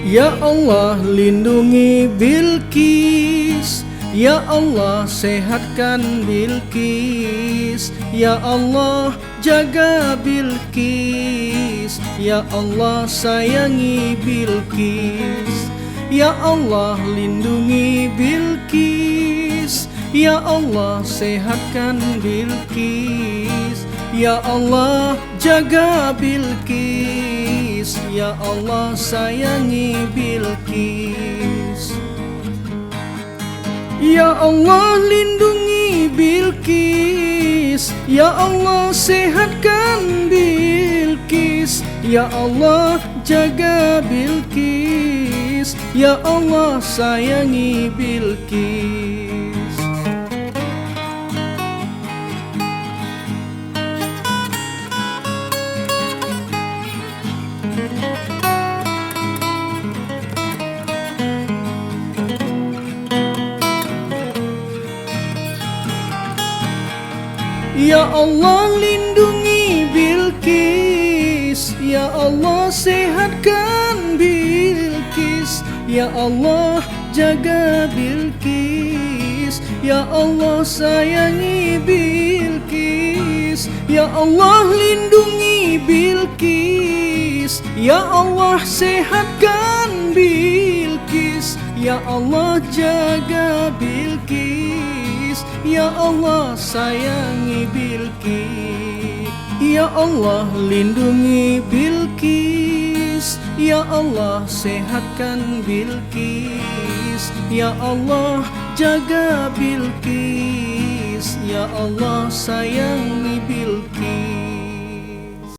Ya Allah lindungi Bilqis, Ya Allah sehatkan Bilqis, Ya Allah jaga Bilqis, Ya Allah sayangi Bilqis. Ya Allah lindungi Bilqis, Ya Allah sehatkan Bilqis, Ya Allah jaga Bilqis, Ya Allah sayangi Bilqis. Ya Allah lindungi Bilqis, Ya Allah sehatkan Bilqis, Ya Allah jaga Bilqis, Ya Allah sayangi Bilqis. Ya Allah lindungi Bilqis, Ya Allah sehatkan Bilqis, Ya Allah jaga Bilqis, Ya Allah sayangi Bilqis. Ya Allah lindungi Bilqis, Ya Allah sehatkan Bilqis, Ya Allah jaga Bilqis, Ya Allah sayangi Bilqis. Ya Allah lindungi Bilqis, Ya Allah sehatkan Bilqis, Ya Allah jaga Bilqis, Ya Allah sayangi Bilqis.